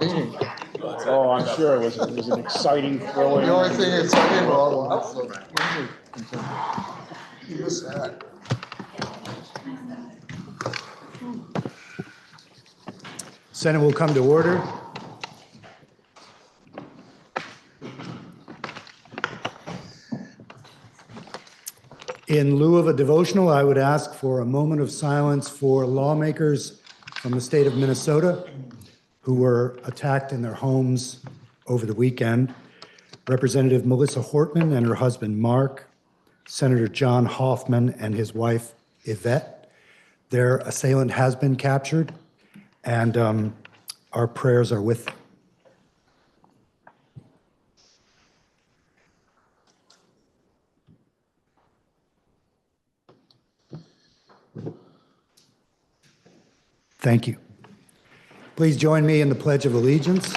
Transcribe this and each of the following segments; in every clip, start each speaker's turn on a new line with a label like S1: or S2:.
S1: Oh, I'm sure it was an exciting, thrilling.
S2: The only thing is, I didn't know was you missed that.
S3: Senate will come to order. In lieu of a devotional, I would ask for a moment of silence for lawmakers from the state of Minnesota who were attacked in their homes over the weekend. Representative Melissa Hortman and her husband Mark, Senator John Hoffman and his wife Yvette. Their assailant has been captured, and our prayers are with them. Thank you. Please join me in the Pledge of Allegiance.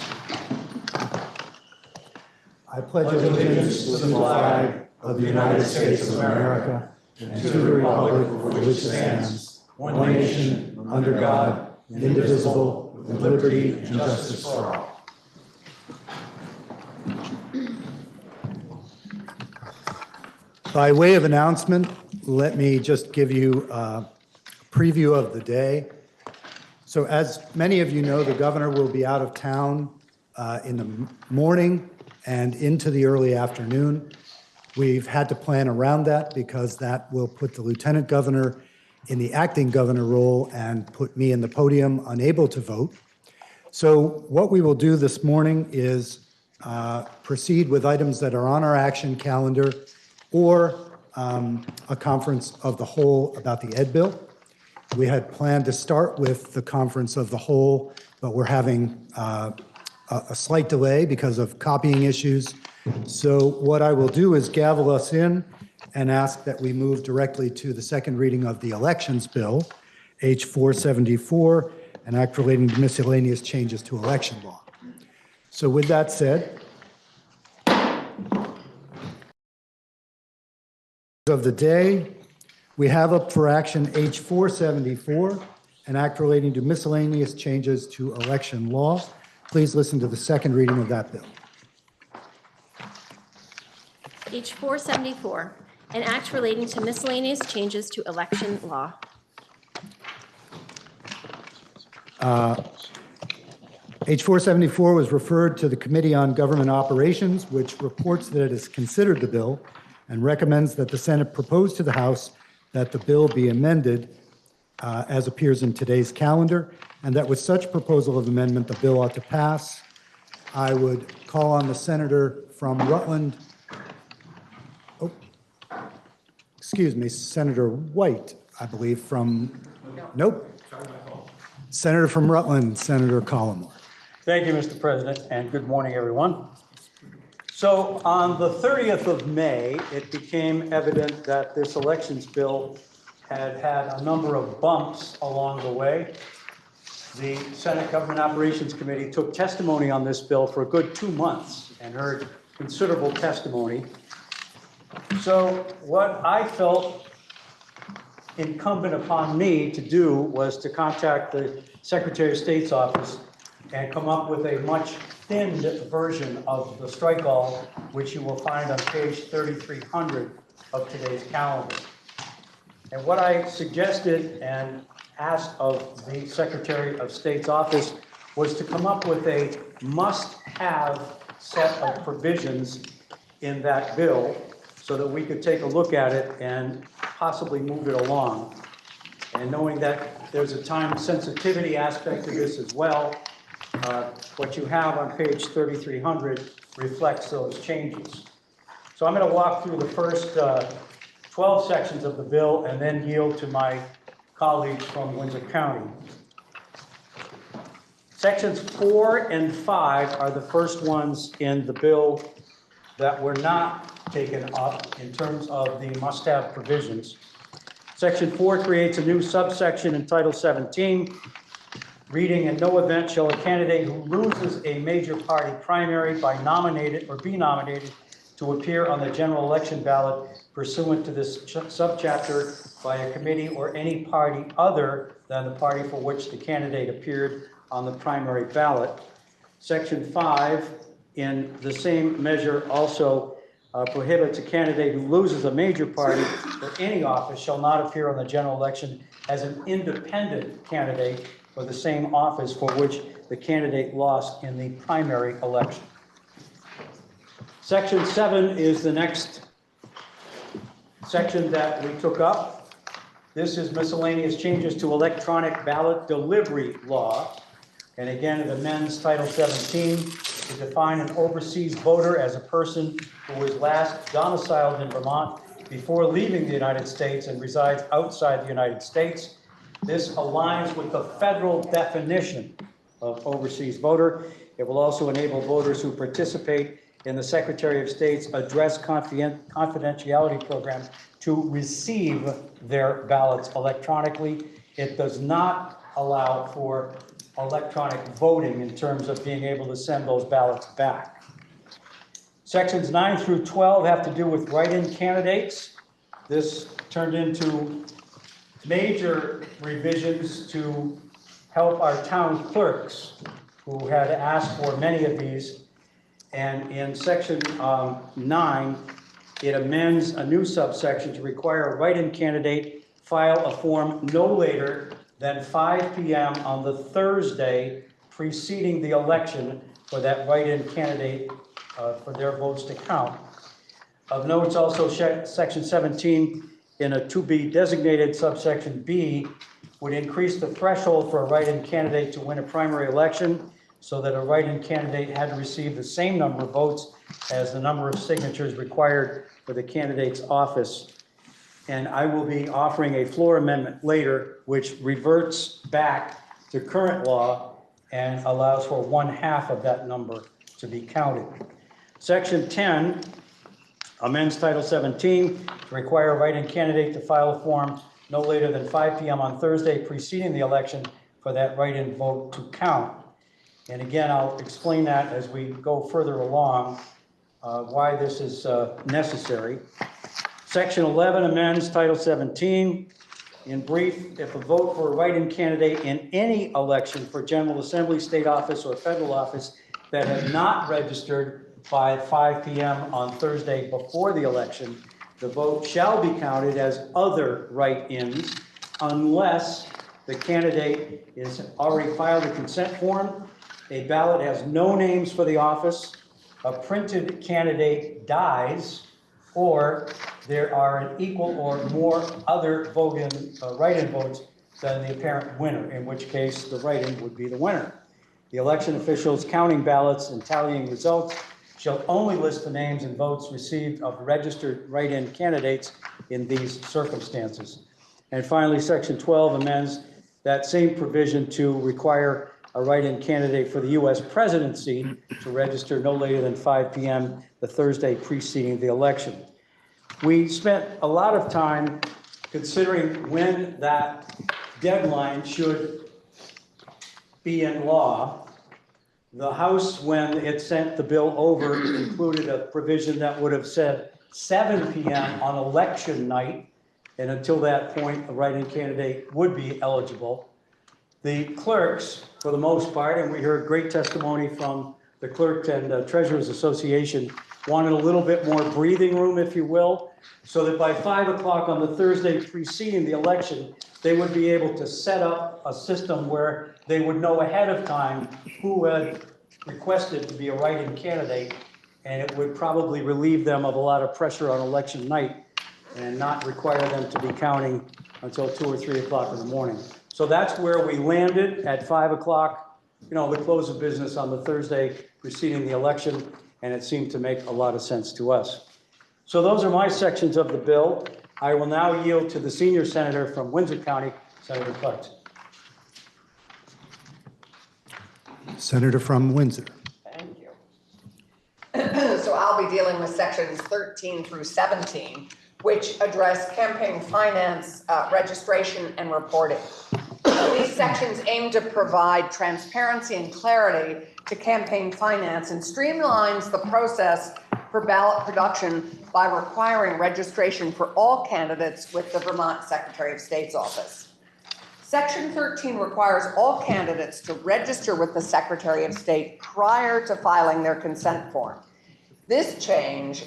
S3: I pledge allegiance to the flag of the United States of America and to the republic for which it stands, one nation, under God, indivisible, with liberty and justice for all. By way of announcement, let me just give you a preview of the day. So as many of you know, the governor will be out of town in the morning and into the early afternoon. We've had to plan around that because that will put the lieutenant governor in the acting governor role and put me in the podium unable to vote. So what we will do this morning is proceed with items that are on our action calendar or a conference of the whole about the Ed bill. We had planned to start with the conference of the whole, but we're having a slight delay because of copying issues. So what I will do is gavel us in and ask that we move directly to the second reading of the elections bill, H 474, an act relating to miscellaneous changes to election law. So with that said, of the day, we have up for action H 474, an act relating to miscellaneous changes to election law. Please listen to the second reading of that bill.
S4: H 474, an act relating to miscellaneous changes to election law.
S3: H 474 was referred to the Committee on Government Operations, which reports that it has considered the bill and recommends that the Senate propose to the House that the bill be amended as appears in today's calendar, and that with such proposal of amendment, the bill ought to pass. I would call on the senator from Rutland. Oh, excuse me, Senator White, I believe from, nope. Senator from Rutland, Senator Collmore.
S5: Thank you, Mr. President, and good morning, everyone. So on the 30th of May, it became evident that this elections bill had a number of bumps along the way. The Senate Government Operations Committee took testimony on this bill for a good 2 months and heard considerable testimony. So what I felt incumbent upon me to do was to contact the Secretary of State's office and come up with a much thinned version of the strike-all, which you will find on page 3300 of today's calendar. And what I suggested and asked of the Secretary of State's office was to come up with a must-have set of provisions in that bill so that we could take a look at it and possibly move it along. And knowing that there's a time sensitivity aspect to this as well, what you have on page 3300 reflects those changes. So I'm going to walk through the first 12 sections of the bill and then yield to my colleagues from Windsor County. Sections 4 and 5 are the first ones in the bill that were not taken up in terms of the must-have provisions. Section 4 creates a new subsection in Title 17, reading, "In no event shall a candidate who loses a major party primary be nominated to appear on the general election ballot pursuant to this subchapter by a committee or any party other than the party for which the candidate appeared on the primary ballot." Section 5, in the same measure, also prohibits a candidate who loses a major party for any office shall not appear on the general election as an independent candidate for the same office for which the candidate lost in the primary election. Section 7 is the next section that we took up. This is miscellaneous changes to electronic ballot delivery law. And again, it amends Title 17 to define an overseas voter as a person who was last domiciled in Vermont before leaving the United States and resides outside the United States. This aligns with the federal definition of overseas voter. It will also enable voters who participate in the Secretary of State's address confidentiality program to receive their ballots electronically. It does not allow for electronic voting in terms of being able to send those ballots back. Sections 9 through 12 have to do with write-in candidates. This turned into major revisions to help our town clerks who had asked for many of these. And in section 9, it amends a new subsection to require a write-in candidate file a form no later than 5 p.m. on the Thursday preceding the election for that write-in candidate for their votes to count. Of note, it's also section 17 in a to be designated subsection B would increase the threshold for a write-in candidate to win a primary election so that a write-in candidate had to receive the same number of votes as the number of signatures required for the candidate's office. And I will be offering a floor amendment later, which reverts back to current law and allows for 1/2 of that number to be counted. Section 10 amends Title 17 to require a write-in candidate to file a form no later than 5 p.m. on Thursday preceding the election for that write-in vote to count. And again, I'll explain that as we go further along, why this is necessary. Section 11 amends Title 17. In brief, if a vote for a write-in candidate in any election for General Assembly, state office, or federal office that has not registered by 5 p.m. on Thursday before the election, the vote shall be counted as other write-ins unless the candidate has already filed a consent form, a ballot has no names for the office, a printed candidate dies, or there are an equal or more other write-in votes than the apparent winner, in which case the write-in would be the winner. The election officials counting ballots and tallying results shall only list the names and votes received of registered write-in candidates in these circumstances. And finally, Section 12 amends that same provision to require a write-in candidate for the U.S. presidency to register no later than 5 p.m. the Thursday preceding the election. We spent a lot of time considering when that deadline should be in law. The House, when it sent the bill over, included a provision that would have said 7 p.m. on election night, and until that point, a write-in candidate would be eligible. The clerks, for the most part, and we heard great testimony from the Clerk and Treasurers Association, wanted a little bit more breathing room, if you will, so that by 5 o'clock on the Thursday preceding the election, they would be able to set up a system where they would know ahead of time who had requested to be a write-in candidate, and it would probably relieve them of a lot of pressure on election night and not require them to be counting until 2 or 3 o'clock in the morning. So that's where we landed at 5 o'clock, the close of business on the Thursday preceding the election, and it seemed to make a lot of sense to us. So those are my sections of the bill. I will now yield to the senior senator from Windsor County, Senator Clark.
S3: Senator from Windsor.
S6: Thank you. So I'll be dealing with sections 13 through 17, which address campaign finance, registration, and reporting. These sections aim to provide transparency and clarity to campaign finance and streamlines the process for ballot production by requiring registration for all candidates with the Vermont Secretary of State's office. Section 13 requires all candidates to register with the Secretary of State prior to filing their consent form. This change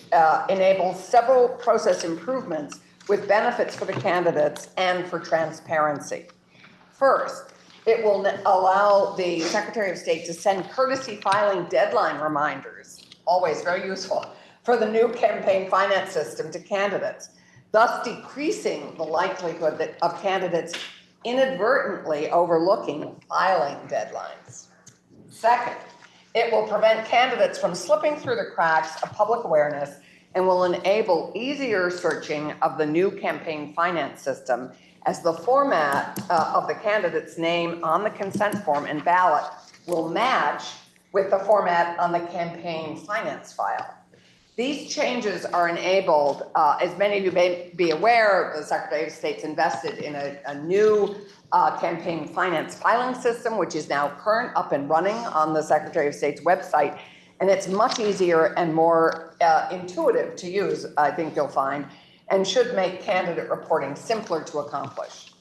S6: enables several process improvements with benefits for the candidates and for transparency. First, it will allow the Secretary of State to send courtesy filing deadline reminders, always very useful, for the new campaign finance system to candidates, thus decreasing the likelihood of candidates inadvertently overlooking filing deadlines. Second, it will prevent candidates from slipping through the cracks of public awareness and will enable easier searching of the new campaign finance system, as the format of the candidate's name on the consent form and ballot will match with the format on the campaign finance file. These changes are enabled, as many of you may be aware, the Secretary of State's invested in a new campaign finance filing system, which is now current, up and running on the Secretary of State's website. And it's much easier and more intuitive to use, I think you'll find, and should make candidate reporting simpler to accomplish.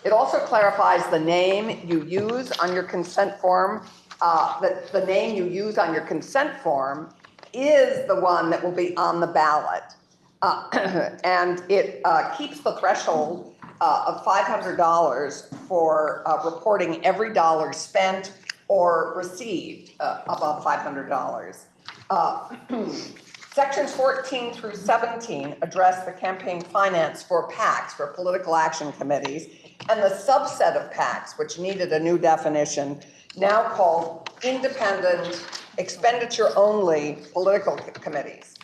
S6: It also clarifies the name you use on your consent form, that the name you use on your consent form is the one that will be on the ballot. And it keeps the threshold of $500 for reporting every dollar spent or received above $500. Sections 14 through 17 address the campaign finance for PACs, for political action committees, and the subset of PACs, which needed a new definition, now called independent, expenditure-only political committees.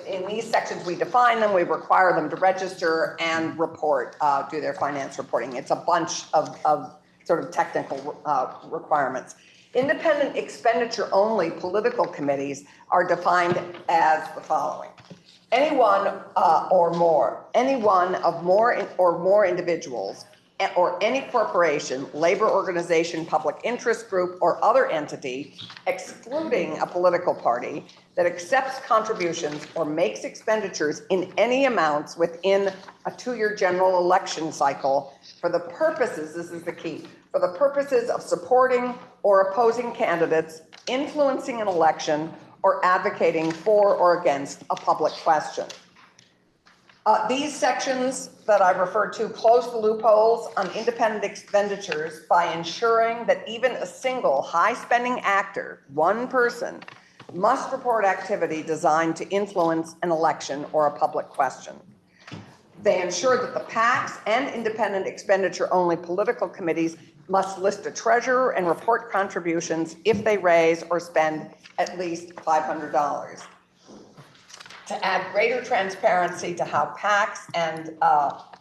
S6: In these sections, we define them, we require them to register and report, do their finance reporting. It's a bunch of sort of technical requirements. Independent expenditure-only political committees are defined as the following. Any one of more individuals or any corporation, labor organization, public interest group, or other entity, excluding a political party, that accepts contributions or makes expenditures in any amounts within a 2-year general election cycle for the purposes, this is the key, for the purposes of supporting or opposing candidates, influencing an election, or advocating for or against a public question. These sections that I referred to close the loopholes on independent expenditures by ensuring that even a single high-spending actor, one person, must report activity designed to influence an election or a public question. They ensure that the PACs and independent expenditure-only political committees must list a treasurer and report contributions if they raise or spend at least $500. To add greater transparency to how PACs and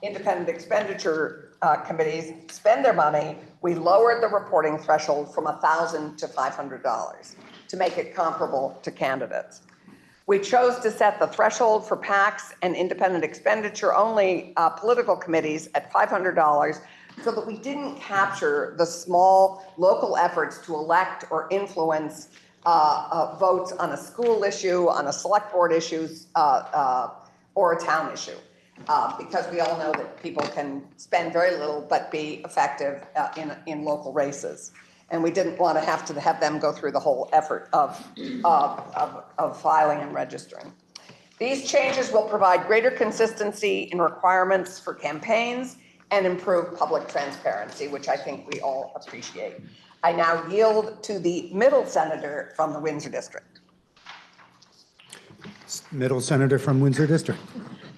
S6: independent expenditure committees spend their money, we lowered the reporting threshold from $1,000 to $500 to make it comparable to candidates. We chose to set the threshold for PACs and independent expenditure-only political committees at $500 so that we didn't capture the small local efforts to elect or influence votes on a school issue, on a select board issues, or a town issue. Because we all know that people can spend very little but be effective in local races. And we didn't want to have them go through the whole effort of filing and registering. These changes will provide greater consistency in requirements for campaigns and improve public transparency, which I think we all appreciate. I now yield to the middle senator from the Windsor District.
S3: Middle senator from Windsor District.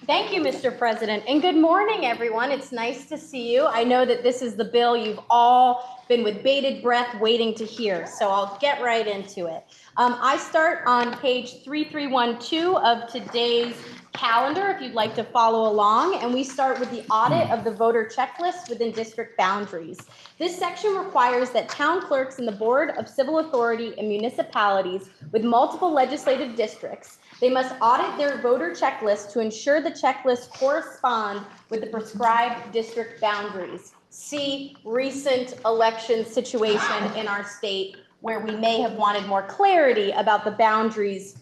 S4: Thank you, Mr. President, and good morning, everyone. It's nice to see you. I know that this is the bill you've all been with bated breath waiting to hear, so I'll get right into it. I start on page 3312 of today's calendar, if you'd like to follow along, and we start with the audit of the voter checklist within district boundaries. This section requires that town clerks and the Board of Civil Authority and municipalities with multiple legislative districts, they must audit their voter checklist to ensure the checklist correspond with the prescribed district boundaries. See recent election situation in our state where we may have wanted more clarity about the boundaries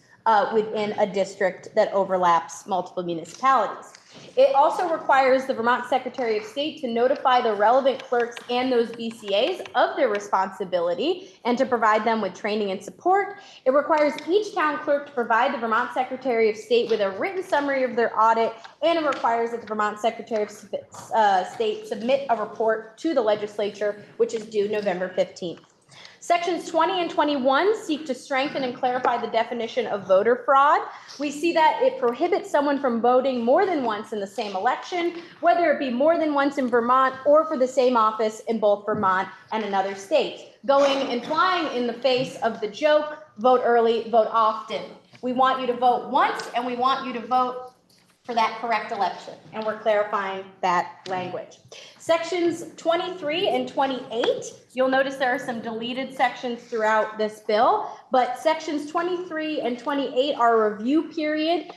S4: within a district that overlaps multiple municipalities. It also requires the Vermont Secretary of State to notify the relevant clerks and those BCAs of their responsibility and to provide them with training and support. It requires each town clerk to provide the Vermont Secretary of State with a written summary of their audit, and it requires that the Vermont Secretary of State submit a report to the legislature, which is due November 15th. Sections 20 and 21 seek to strengthen and clarify the definition of voter fraud. We see that it prohibits someone from voting more than once in the same election, whether it be more than once in Vermont or for the same office in both Vermont and another state, going and flying in the face of the joke, vote early, vote often. We want you to vote once, and we want you to vote for that correct election, and we're clarifying that language. Sections 23 and 28, you'll notice there are some deleted sections throughout this bill, but sections 23 and 28 are a review period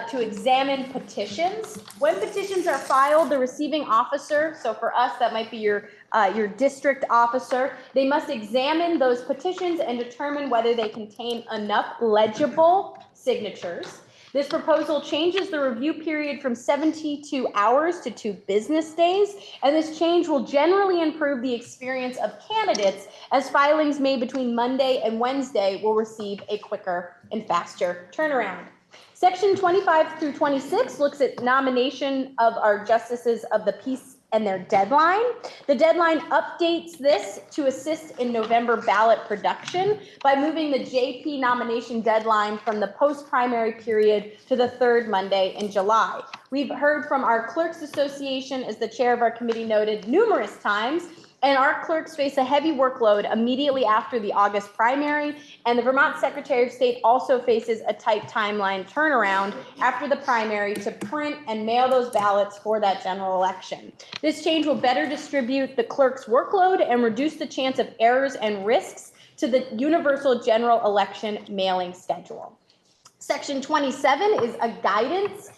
S4: to examine petitions. When petitions are filed, the receiving officer, so for us that might be your district officer, they must examine those petitions and determine whether they contain enough legible signatures. This proposal changes the review period from 72 hours to 2 business days, and this change will generally improve the experience of candidates as filings made between Monday and Wednesday will receive a quicker and faster turnaround. Section 25 through 26 looks at nomination of our justices of the peace and their deadline. The deadline updates this to assist in November ballot production by moving the JP nomination deadline from the post-primary period to the 3rd Monday in July. We've heard from our Clerks Association, as the chair of our committee noted numerous times, and our clerks face a heavy workload immediately after the August primary, and the Vermont Secretary of State also faces a tight timeline turnaround after the primary to print and mail those ballots for that general election. This change will better distribute the clerk's workload and reduce the chance of errors and risks to the universal general election mailing schedule. Section 27 is a guidance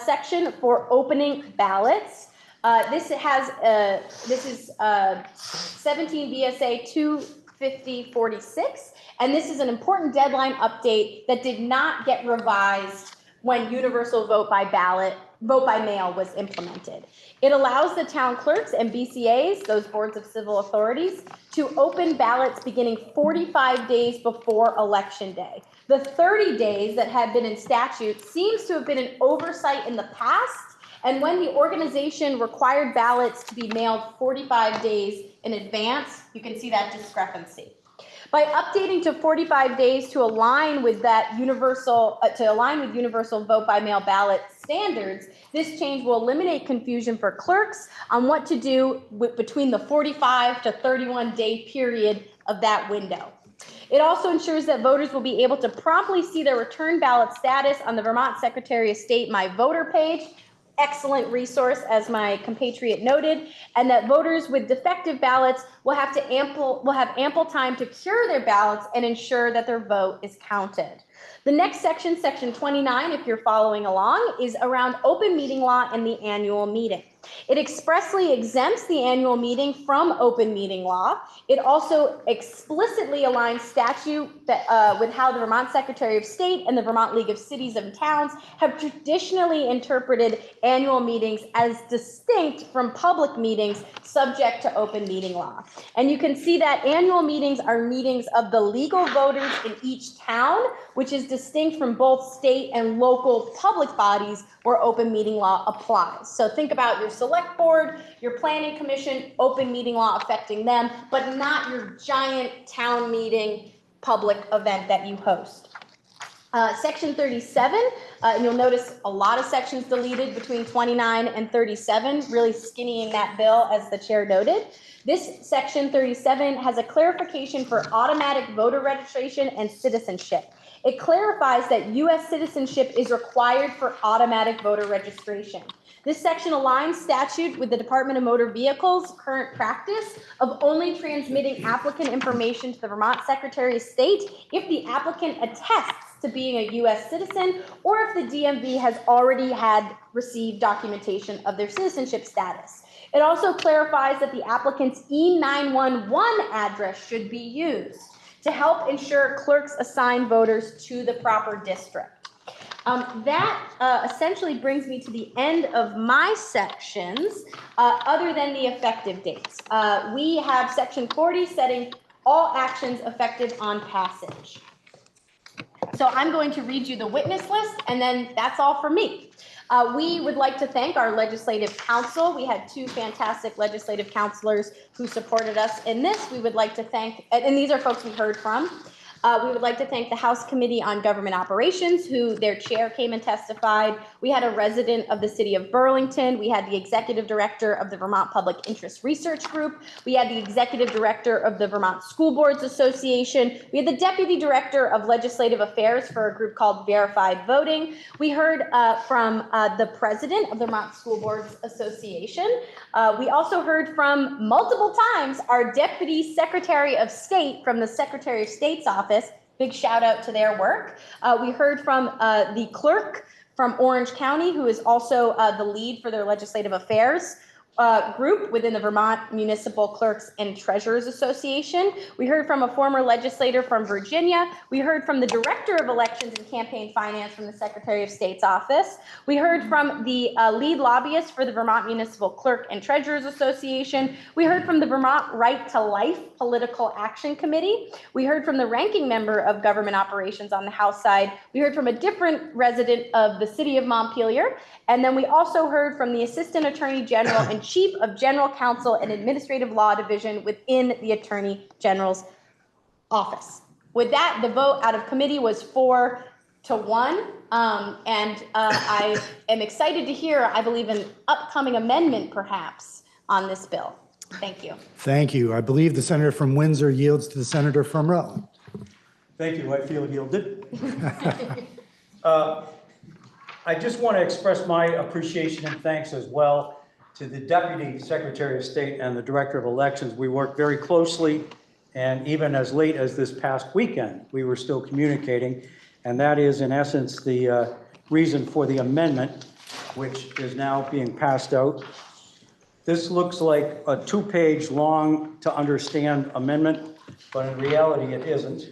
S4: section for opening ballots. This is 17 VSA 25046, and this is an important deadline update that did not get revised when universal vote by mail was implemented. It allows the town clerks and BCAs, those boards of civil authorities, to open ballots beginning 45 days before election day. The 30 days that had been in statute seems to have been an oversight in the past, and when the organization required ballots to be mailed 45 days in advance, you can see that discrepancy. By updating to 45 days to align with that universal vote by mail ballot standards, this change will eliminate confusion for clerks on what to do between the 45 to 31 day period of that window. It also ensures that voters will be able to promptly see their return ballot status on the Vermont Secretary of State My Voter page. Excellent resource, as my compatriot noted, and that voters with defective ballots will have ample time to cure their ballots and ensure that their vote is counted. The next section, section 29, if you're following along, is around open meeting law and the annual meeting. It expressly exempts the annual meeting from open meeting law. It also explicitly aligns statute with how the Vermont Secretary of State and the Vermont League of Cities and Towns have traditionally interpreted annual meetings as distinct from public meetings subject to open meeting law. And you can see that annual meetings are meetings of the legal voters in each town, which is distinct from both state and local public bodies where open meeting law applies. So think about your select board, your planning commission, open meeting law affecting them, but not your giant town meeting public event that you host. Section 37, and you'll notice a lot of sections deleted between 29 and 37, really skinnying that bill, as the chair noted. This section 37 has a clarification for automatic voter registration and citizenship. It clarifies that U.S. citizenship is required for automatic voter registration. This section aligns statute with the Department of Motor Vehicles' current practice of only transmitting applicant information to the Vermont Secretary of State if the applicant attests to being a U.S. citizen or if the DMV has already received documentation of their citizenship status. It also clarifies that the applicant's E911 address should be used. to help ensure clerks assign voters to the proper district. That essentially brings me to the end of my sections, other than the effective dates. We have section 40 setting all actions effective on passage. So I'm going to read you the witness list, and then that's all for me. We would like to thank our legislative council. We had 2 fantastic legislative counselors who supported us in this. We would like to thank, and these are folks we heard from. We would like to thank the House Committee on Government Operations, who their chair came and testified. We had a resident of the city of Burlington. We had the executive director of the Vermont Public Interest Research Group. We had the executive director of the Vermont School Boards Association. We had the deputy director of legislative affairs for a group called Verified Voting. We heard from the president of the Vermont School Boards Association. We also heard from multiple times our deputy secretary of state from the Secretary of State's office. Big shout out to their work. We heard from the clerk from Orange County, who is also the lead for their legislative affairs group within the Vermont Municipal Clerks and Treasurers Association. We heard from a former legislator from Virginia. We heard from the Director of Elections and Campaign Finance from the Secretary of State's office. We heard from the lead lobbyist for the Vermont Municipal Clerk and Treasurers Association. We heard from the Vermont Right to Life Political Action Committee. We heard from the ranking member of government operations on the House side. We heard from a different resident of the city of Montpelier. And then we also heard from the Assistant Attorney General and Chief of General Counsel and Administrative Law Division within the Attorney General's office. With that, the vote out of committee was 4-1. I am excited to hear, I believe, an upcoming amendment perhaps on this bill. Thank you.
S3: Thank you. I believe the senator from Windsor yields to the senator from Rutland.
S5: Thank you. I feel yielded. I just want to express my appreciation and thanks as well to the Deputy Secretary of State and the Director of Elections. We worked very closely, and even as late as this past weekend, we were still communicating. And that is, in essence, the reason for the amendment, which is now being passed out. This looks like a 2-page long to understand amendment, but in reality, it isn't.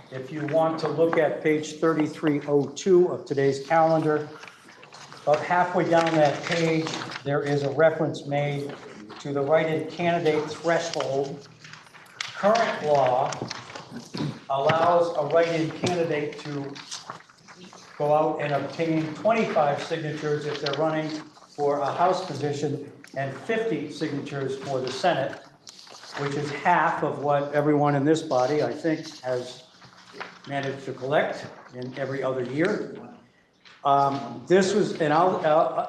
S5: If you want to look at page 3302 of today's calendar, about halfway down that page, there is a reference made to the write-in candidate threshold. Current law allows a write-in candidate to go out and obtain 25 signatures if they're running for a House position and 50 signatures for the Senate, which is half of what everyone in this body, I think, has managed to collect in every other year. This was, and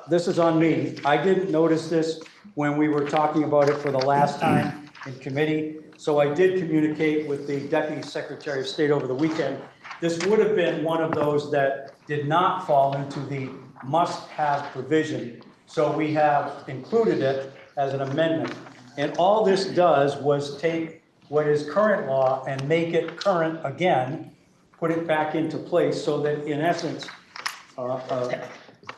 S5: this is on me. I didn't notice this when we were talking about it for the last time in committee. So I did communicate with the Deputy Secretary of State over the weekend. This would have been one of those that did not fall into the must-have provision. So we have included it as an amendment. And all this does was take what is current law and make it current again, put it back into place so that in essence,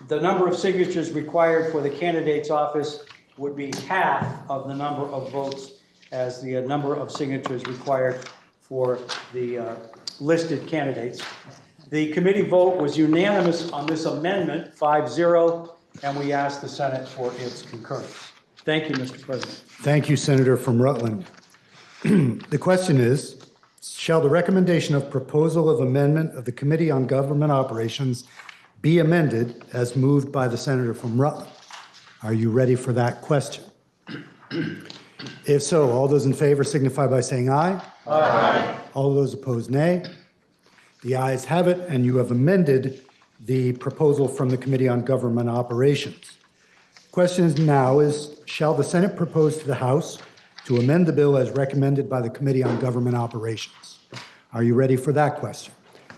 S5: the number of signatures required for the candidate's office would be half of the number of votes as the number of signatures required for the listed candidates. The committee vote was unanimous on this amendment, 5-0, and we asked the Senate for its concurrence. Thank you, Mr. President.
S3: Thank you, Senator from Rutland. The question is, shall the recommendation of proposal of amendment of the Committee on Government Operations be amended as moved by the senator from Rutland? Are you ready for that question? If so, all those in favor signify by saying aye. Aye. All those opposed, nay. The ayes have it, and you have amended the proposal from the Committee on Government Operations. Question now is, shall the Senate propose to the House to amend the bill as recommended by the Committee on Government Operations? Are you ready for that question?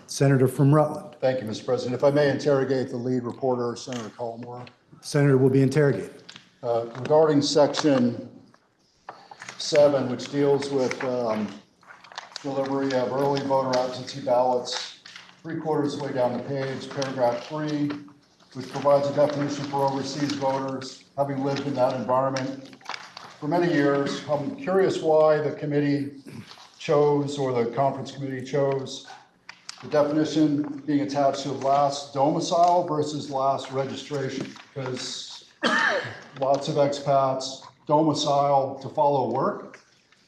S3: Senator from Rutland.
S1: Thank you, Mr. President. If I may interrogate the lead reporter, Senator Collmore.
S3: Senator will be interrogated.
S1: Regarding section 7, which deals with delivery of early voter absentee ballots, 3/4 of the way down the page, paragraph 3, which provides a definition for overseas voters. Having lived in that environment for many years, I'm curious why the committee chose, or the conference committee chose, the definition being attached to last domicile versus last registration, because lots of expats domicile to follow work,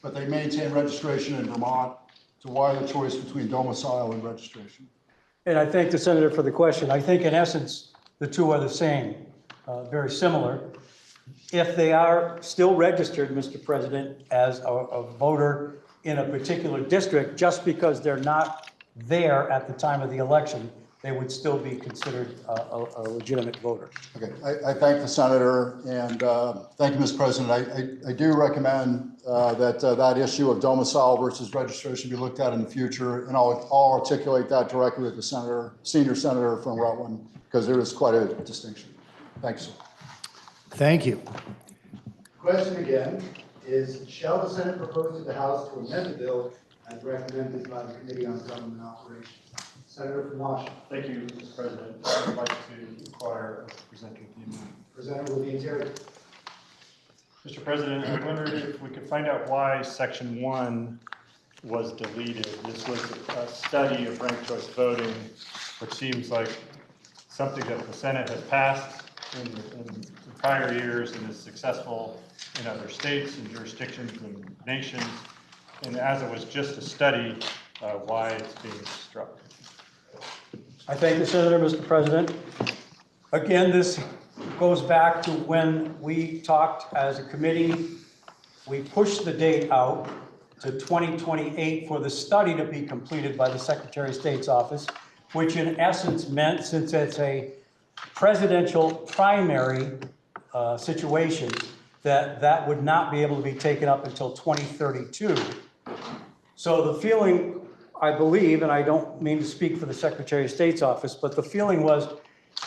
S1: but they maintain registration in Vermont. So why the choice between domicile and registration?
S5: And I thank the senator for the question. I think in essence, the two are the same, very similar. If they are still registered, Mr. President, as a voter in a particular district, just because they're not there at the time of the election, they would still be considered a legitimate voter.
S1: Okay, I thank the senator, and thank you, Mr. President. I do recommend that issue of domicile versus registration be looked at in the future, and I'll articulate that directly with the senator, senior senator from Rutland, because there is quite a distinction. Thanks.
S3: Thank you. Question again is, shall the Senate propose to the House to amend the bill as recommended by the Committee on Government Operations? Senator from Washington.
S7: Thank you, Mr. President. I would like to inquire of the presenter of the amendment.
S3: Presenter will be Terry.
S7: Mr. President, I wondered if we could find out why Section 1 was deleted. This was a study of ranked choice voting, which seems like something that the Senate has passed in prior years and is successful in other states and jurisdictions and nations. And as it was just a study, why it's being struck.
S5: I thank the senator, Mr. President. Again, this goes back to when we talked as a committee. We pushed the date out to 2028 for the study to be completed by the Secretary of State's office, which in essence meant, since it's a presidential primary situation, that would not be able to be taken up until 2032. So the feeling, I believe, and I don't mean to speak for the Secretary of State's office, but the feeling was,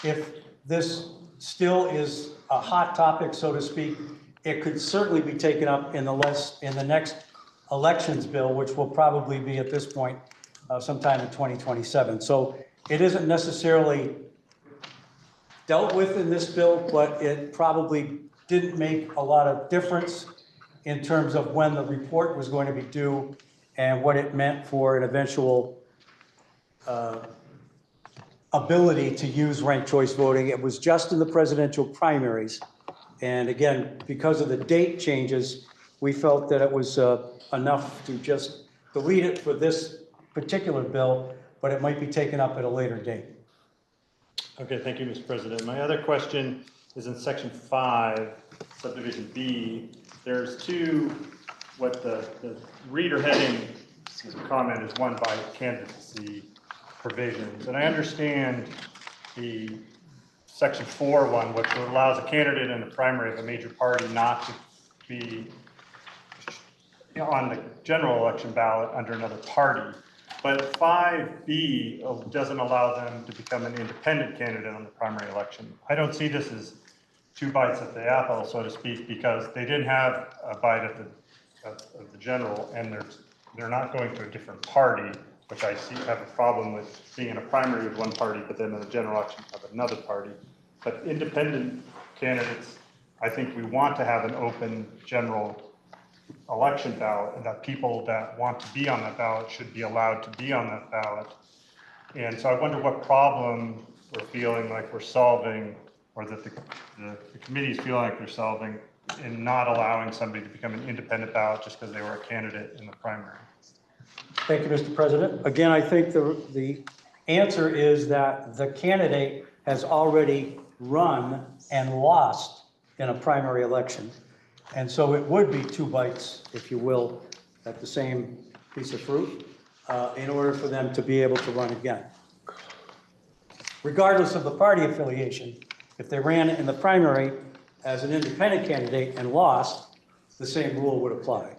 S5: if this still is a hot topic, so to speak, it could certainly be taken up in the next elections bill, which will probably be at this point sometime in 2027. So it isn't necessarily dealt with in this bill, but it probably didn't make a lot of difference in terms of when the report was going to be due and what it meant for an eventual ability to use ranked choice voting. It was just in the presidential primaries. And again, because of the date changes, we felt that it was enough to just delete it for this particular bill, but it might be taken up at a later date.
S7: Okay, thank you, Mr. President. My other question is in Section 5, subdivision B. There's two, what the reader heading comment is one by candidacy provisions. And I understand the Section 4 one, which allows a candidate in the primary of a major party not to be on the general election ballot under another party. But 5B doesn't allow them to become an independent candidate on the primary election. I don't see this as two bites at the apple, so to speak, because they didn't have a bite at the general, and they're not going to a different party, which I have a problem with being in a primary with one party, but then in the general election of another party. But independent candidates, I think we want to have an open general election ballot, and that people that want to be on that ballot should be allowed to be on that ballot. And so I wonder what problem we're feeling like we're solving, or that the committees feel like they're solving, in not allowing somebody to become an independent ballot just because they were a candidate in the primary.
S5: Thank you, Mr. President. Again, I think the answer is that the candidate has already run and lost in a primary election. And so it would be two bites, if you will, at the same piece of fruit, in order for them to be able to run again. Regardless of the party affiliation, if they ran in the primary as an independent candidate and lost, the same rule would apply.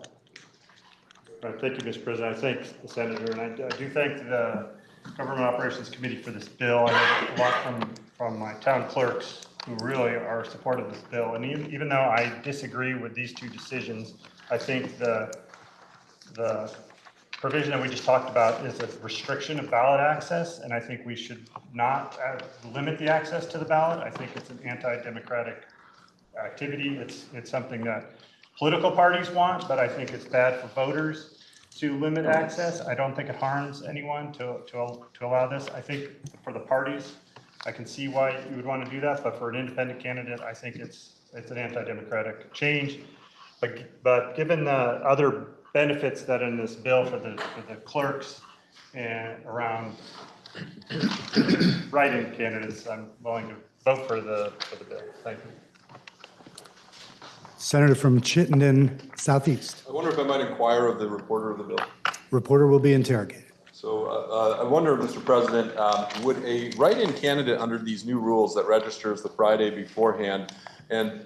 S7: Right, thank you, Mr. President. I thank the senator, and I do thank the Government Operations Committee for this bill. I heard a lot from my town clerks who really are supportive of this bill. And even though I disagree with these two decisions, I think the provision that we just talked about is a restriction of ballot access, and I think we should not limit the access to the ballot. I think it's an anti-democratic activity. It's something that political parties want, but I think it's bad for voters. to limit access. I don't think it harms anyone to allow this. I think for the parties, I can see why you would want to do that, but for an independent candidate, I think it's an anti-democratic change. But given the other benefits that in this bill for the clerks and around write-in candidates, I'm willing to vote for the bill. Thank you.
S3: Senator from Chittenden Southeast.
S8: I wonder if I might inquire of the reporter of the bill.
S3: Reporter will be interrogated.
S8: So I wonder, Mr. President, would a write-in candidate under these new rules that registers the Friday beforehand, and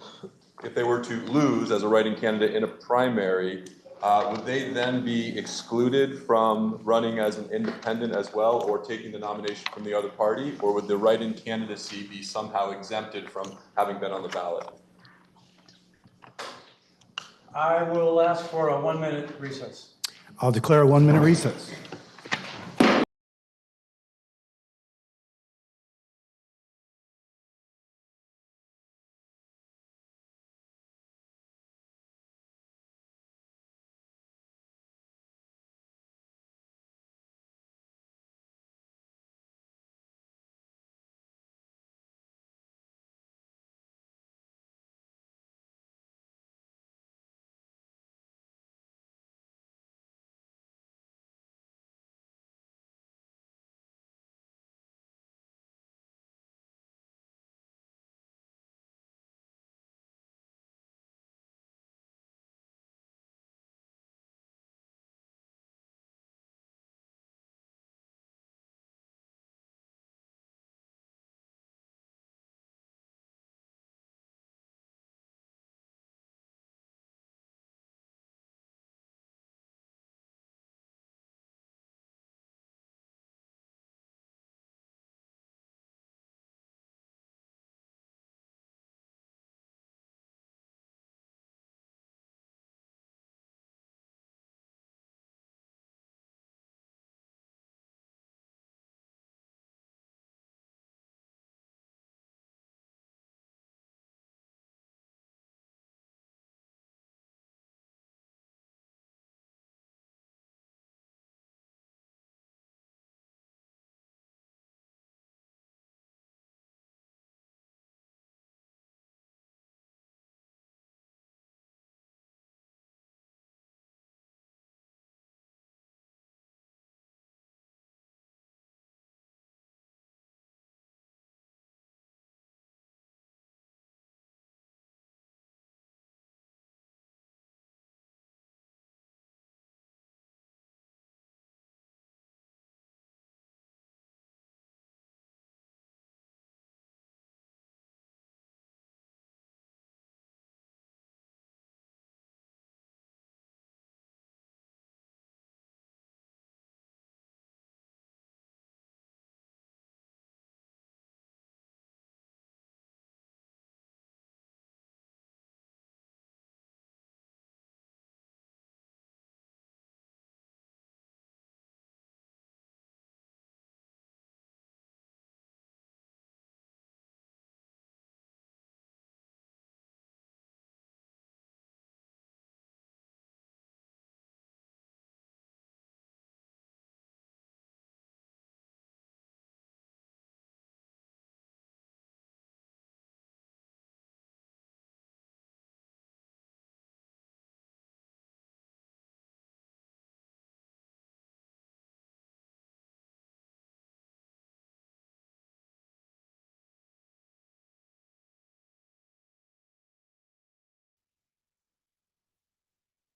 S8: if they were to lose as a write-in candidate in a primary, would they then be excluded from running as an independent as well, or taking the nomination from the other party, or would the write-in candidacy be somehow exempted from having been on the ballot?
S5: I will ask for a 1-minute recess.
S3: I'll declare a 1-minute recess.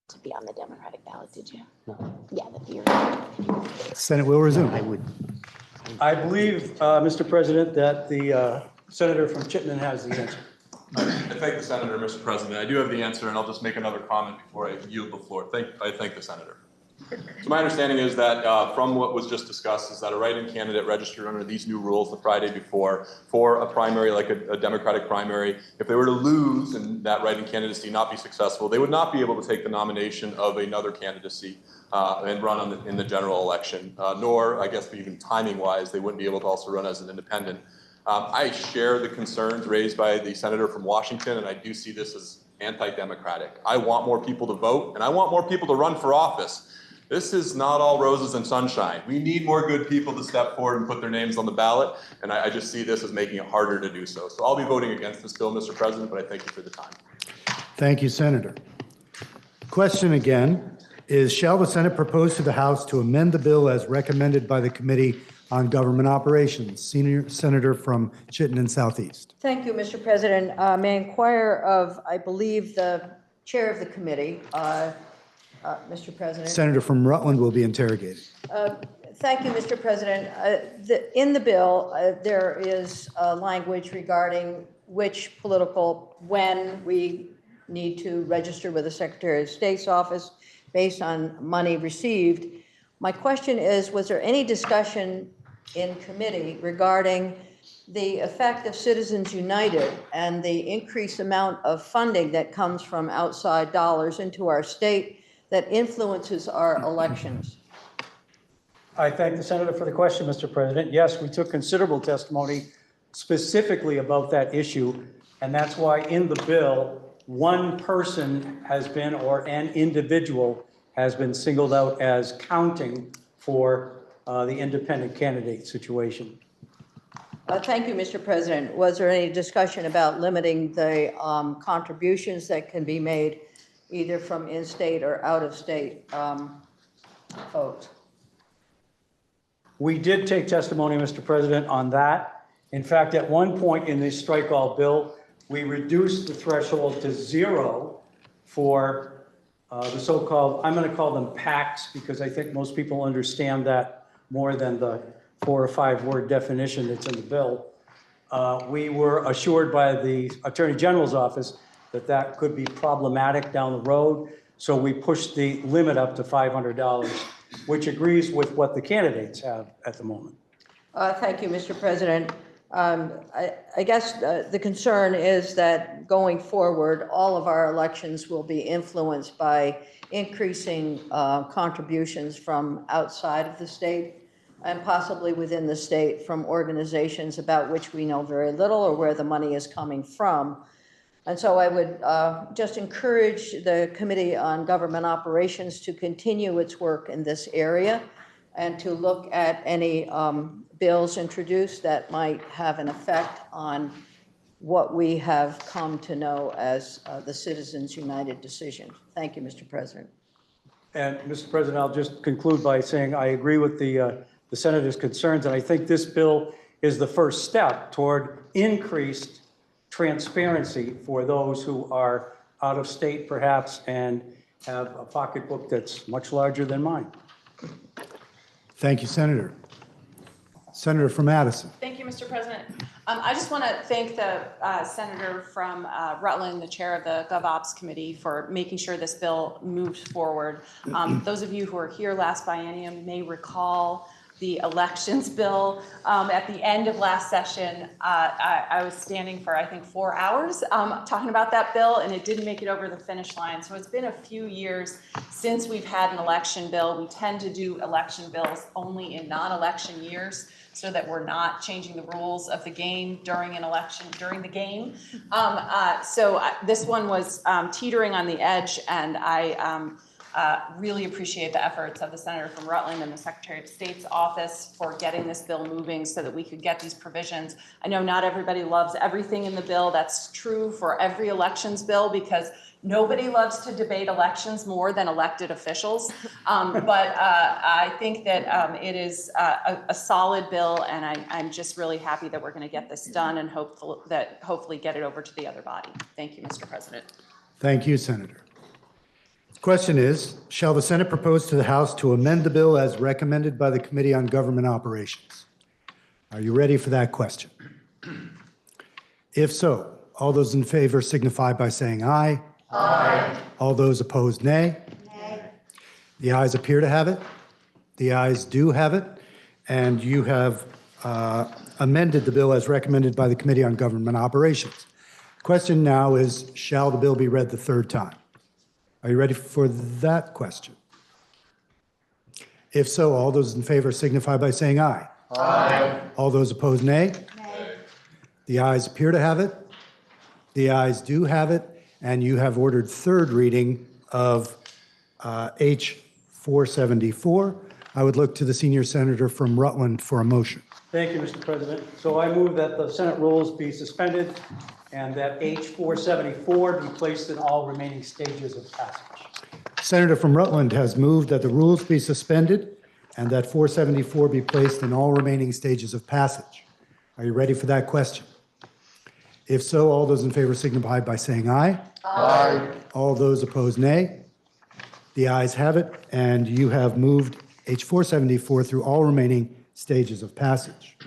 S4: To be on the Democratic ballot, did you? No. Yeah, the
S3: Senate will resume.
S5: I believe, Mr. President, that the senator from Chittenden has the answer.
S8: I thank the senator, Mr. President. I do have the answer, and I'll just make another comment before I yield the floor. I thank the senator. So my understanding is that from what was just discussed is that a write-in candidate registered under these new rules the Friday before for a primary, like a Democratic primary, if they were to lose and that write-in candidacy not be successful, they would not be able to take the nomination of another candidacy and run in the general election, nor, I guess, even timing-wise, they wouldn't be able to also run as an independent. I share the concerns raised by the senator from Washington, and I do see this as anti-democratic. I want more people to vote, and I want more people to run for office. This is not all roses and sunshine. We need more good people to step forward and put their names on the ballot, and I just see this as making it harder to do so. So I'll be voting against this bill, Mr. President, but I thank you for the time.
S3: Thank you, Senator. Question again is, shall the Senate propose to the House to amend the bill as recommended by the Committee on Government Operations? Senior Senator from Chittenden Southeast.
S9: Thank you, Mr. President. May I inquire of, I believe, the chair of the committee, Mr. President.
S3: Senator from Rutland will be interrogated.
S9: Thank you, Mr. President. In the bill, there is language regarding when we need to register with the Secretary of State's office based on money received. My question is, was there any discussion in committee regarding the effect of Citizens United and the increased amount of funding that comes from outside dollars into our state that influences our elections?
S5: I thank the senator for the question, Mr. President. Yes, we took considerable testimony specifically about that issue, and that's why in the bill, one person has been, or an individual has been singled out as counting for the independent candidate situation.
S9: Thank you, Mr. President. Was there any discussion about limiting the contributions that can be made either from in-state or out-of-state folks?
S5: We did take testimony, Mr. President, on that. In fact, at one point in this strike-all bill, we reduced the threshold to 0 for the so-called, I'm going to call them PACs, because I think most people understand that more than the 4 or 5 word definition that's in the bill. We were assured by the Attorney General's office that that could be problematic down the road, so we pushed the limit up to $500, which agrees with what the candidates have at the moment.
S9: Thank you, Mr. President. I guess the concern is that going forward, all of our elections will be influenced by increasing contributions from outside of the state and possibly within the state from organizations about which we know very little or where the money is coming from. And so I would just encourage the Committee on Government Operations to continue its work in this area and to look at any bills introduced that might have an effect on what we have come to know as the Citizens United decision. Thank you, Mr. President.
S5: And Mr. President, I'll just conclude by saying I agree with the senator's concerns, and I think this bill is the first step toward increased transparency for those who are out of state perhaps and have a pocketbook that's much larger than mine.
S3: Thank you, Senator. Senator from Madison.
S10: Thank you, Mr. President. I just want to thank the senator from Rutland, the chair of the GovOps committee, for making sure this bill moves forward. Those of you who were here last biennium may recall the elections bill. At the end of last session, I was standing for, I think, 4 hours talking about that bill, and it didn't make it over the finish line. So it's been a few years since we've had an election bill. We tend to do election bills only in non-election years so that we're not changing the rules of the game during an election, during the game. This one was teetering on the edge, and I really appreciate the efforts of the senator from Rutland and the Secretary of State's office for getting this bill moving so that we could get these provisions. I know not everybody loves everything in the bill. That's true for every elections bill because nobody loves to debate elections more than elected officials. But I think that it is a solid bill, and I'm just really happy that we're going to get this done and hopefully get it over to the other body. Thank you, Mr. President.
S3: Thank you, Senator. Question is, shall the Senate propose to the House to amend the bill as recommended by the Committee on Government Operations? Are you ready for that question? If so, all those in favor signify by saying aye. Aye. All those opposed, nay. Nay. The ayes appear to have it. The ayes do have it. And you have amended the bill as recommended by the Committee on Government Operations. Question now is, shall the bill be read the third time? Are you ready for that question? If so, all those in favor signify by saying aye. Aye. All those opposed, nay. Nay. The ayes appear to have it. The ayes do have it. And you have ordered third reading of H H-474. I would look to the senior senator from Rutland for a motion.
S5: Thank you, Mr. President. So I move that the Senate rules be suspended and that H-474 be placed in all remaining stages of passage.
S3: Senator from Rutland has moved that the rules be suspended and that 474 be placed in all remaining stages of passage. Are you ready for that question? If so, all those in favor signify by saying aye.
S2: Aye.
S3: All those opposed, nay. The ayes have it, and you have moved H-474 through all remaining stages of passage.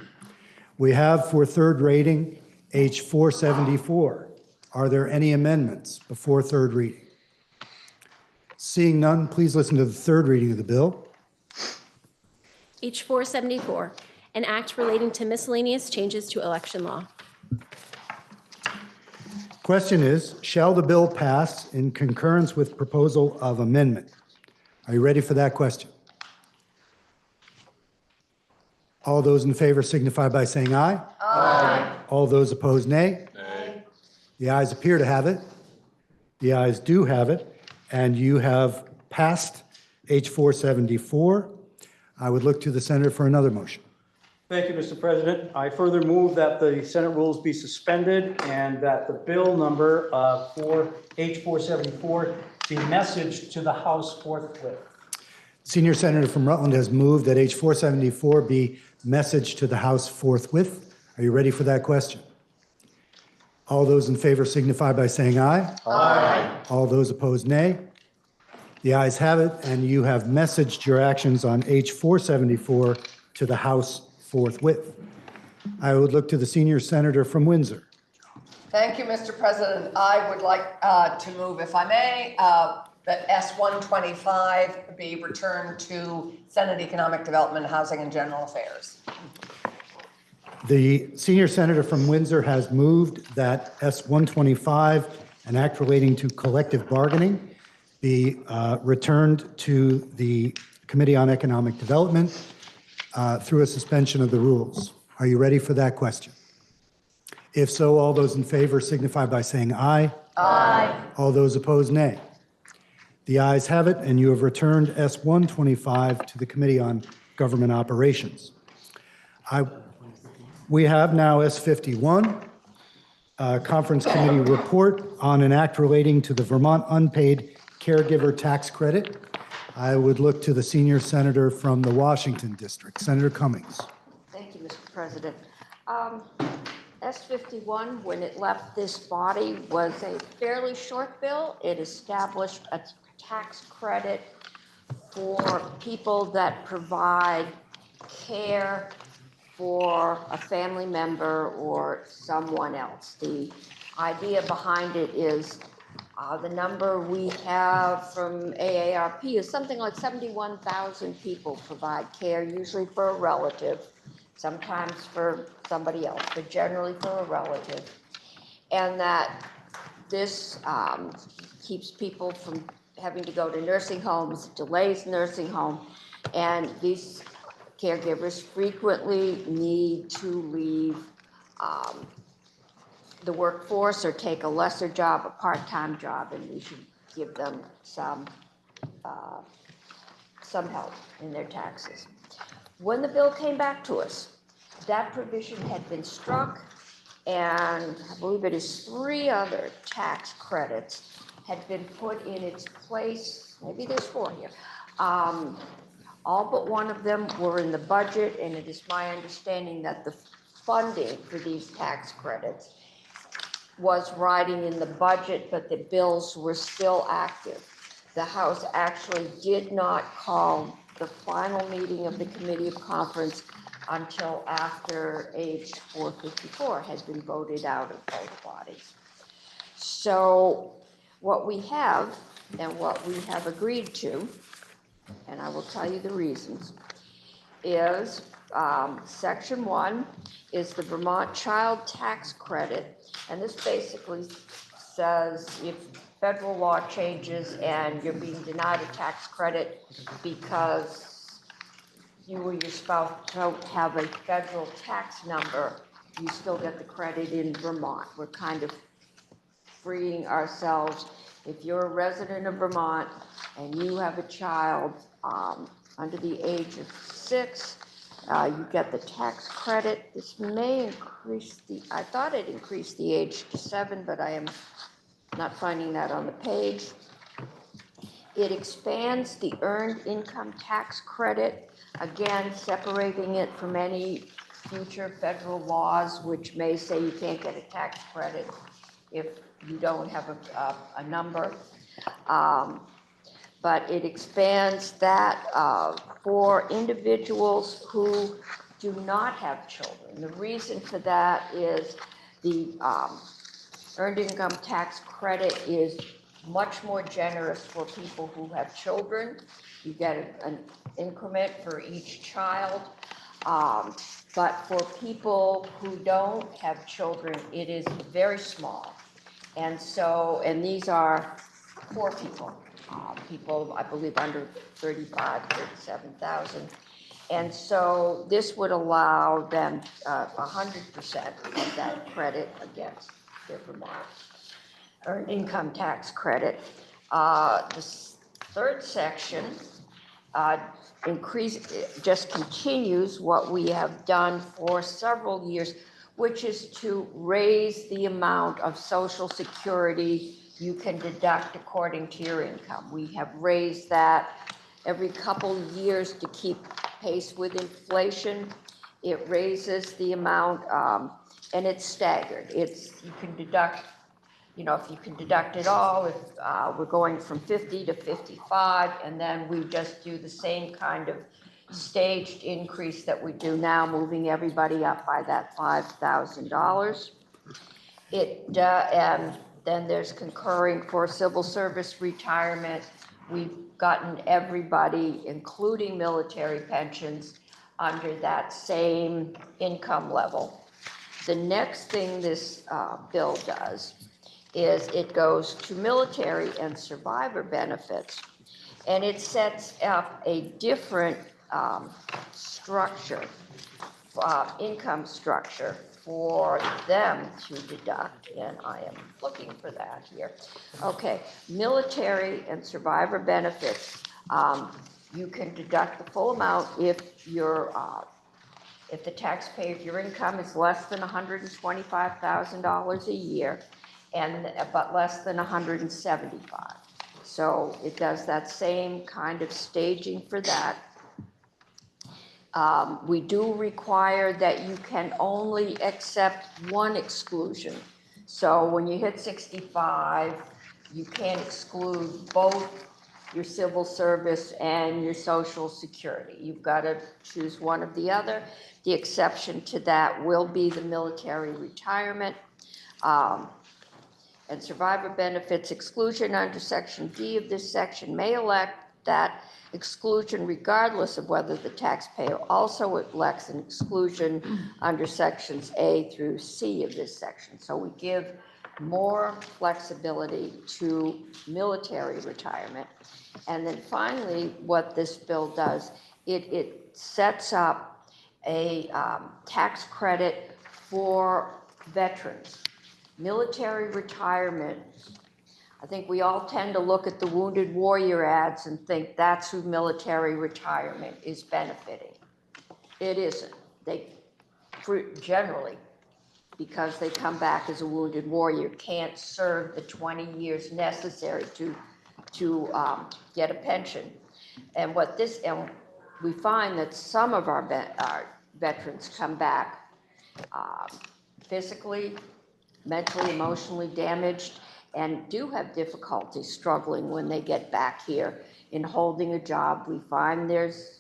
S3: We have for third reading H-474. Are there any amendments before third reading? Seeing none, please listen to the third reading of the bill.
S11: H-474, an act relating to miscellaneous changes to election law.
S3: Question is, shall the bill pass in concurrence with proposal of amendment? Are you ready for that question? All those in favor signify by saying aye. Aye. All those opposed, nay.
S8: Nay.
S3: The ayes appear to have it. The ayes do have it, and you have passed H-474. I would look to the senator for another motion.
S5: Thank you, Mr. President. I further move that the Senate rules be suspended and that the bill number for H-474 be messaged to the House forthwith.
S3: Senior senator from Rutland has moved that H-474 be messaged to the House forthwith. Are you ready for that question? All those in favor signify by saying aye. Aye. All those opposed, nay. The ayes have it, and you have messaged your actions on H-474 to the House forthwith. I would look to the senior senator from Windsor.
S6: Thank you, Mr. President. I would like to move, if I may, that S-125 be returned to Senate Economic Development, Housing and General Affairs.
S3: The senior senator from Windsor has moved that S-125, an act relating to collective bargaining, be returned to the Committee on Economic Development through a suspension of the rules. Are you ready for that question? If so, all those in favor signify by saying aye. Aye. All those opposed, nay. The ayes have it, and you have returned S-125 to the Committee on Government Operations. We have now S-51, Conference Committee report on an act relating to the Vermont Unpaid Caregiver Tax Credit. I would look to the senior senator from the Washington District, Senator Cummings.
S9: Thank you, Mr. President. S-51, when it left this body, was a fairly short bill. It established a tax credit for people that provide care for a family member or someone else. The idea behind it is the number we have from AARP is something like 71,000 people provide care, usually for a relative, sometimes for somebody else, but generally for a relative. And that this keeps people from having to go to nursing homes, delays nursing home, and these caregivers frequently need to leave the workforce or take a lesser job, a part-time job, and we should give them some help in their taxes. When the bill came back to us, that provision had been struck, and I believe it is 3 other tax credits had been put in its place. Maybe there's 4 here. All but one of them were in the budget, and it is my understanding that the funding for these tax credits was riding in the budget, but the bills were still active. The House actually did not call the final meeting of the Committee of Conference until after H-454 had been voted out of both bodies. So what we have and what we have agreed to, and I will tell you the reasons, is Section 1 is the Vermont Child Tax Credit. And this basically says if federal law changes and you're being denied a tax credit because you or your spouse don't have a federal tax number, you still get the credit in Vermont. We're kind of freeing ourselves if you're a resident of Vermont and you have a child under the age of 6, you get the tax credit. This may increase I thought it increased the age to 7, but I am not finding that on the page. It expands the earned income tax credit, again, separating it from any future federal laws, which may say you can't get a tax credit if you don't have a number. But it expands that for individuals who do not have children. The reason for that is the earned income tax credit is much more generous for people who have children. You get an increment for each child. But for people who don't have children, it is very small. And so, and these are poor people, people, I believe, under 37,000. And so this would allow them 100% of that credit against their Vermont earned income tax credit. The third section just continues what we have done for several years, which is to raise the amount of Social Security you can deduct according to your income. We have raised that every couple of years to keep pace with inflation. It raises the amount, and it's staggered. You can deduct, if you can deduct it all, if we're going from 50 to 55, and then we just do the same kind of staged increase that we do now, moving everybody up by that $5,000. And then there's concurring for civil service retirement. We've gotten everybody, including military pensions, under that same income level. The next thing this bill does is it goes to military and survivor benefits, and it sets up a different structure, income structure for them to deduct, and I am looking for that here. Okay, military and survivor benefits, you can deduct the full amount if the taxpayer, if your income is less than $125,000 a year, but less than 175. So it does that same kind of staging for that. We do require that you can only accept one exclusion. So when you hit 65, you can't exclude both your civil service and your Social Security. You've got to choose one or the other. The exception to that will be the military retirement and survivor benefits exclusion under Section D of this section may elect that exclusion regardless of whether the taxpayer also elects an exclusion under Sections A through C of this section. So we give more flexibility to military retirement. And then finally, what this bill does, it sets up a tax credit for veterans. Military retirement, I think we all tend to look at the wounded warrior ads and think that's who military retirement is benefiting. It isn't. They generally, because they come back as a wounded warrior, can't serve the 20 years necessary to get a pension. And we find that some of our veterans come back physically, mentally, emotionally damaged, and do have difficulty struggling when they get back here in holding a job. We find there's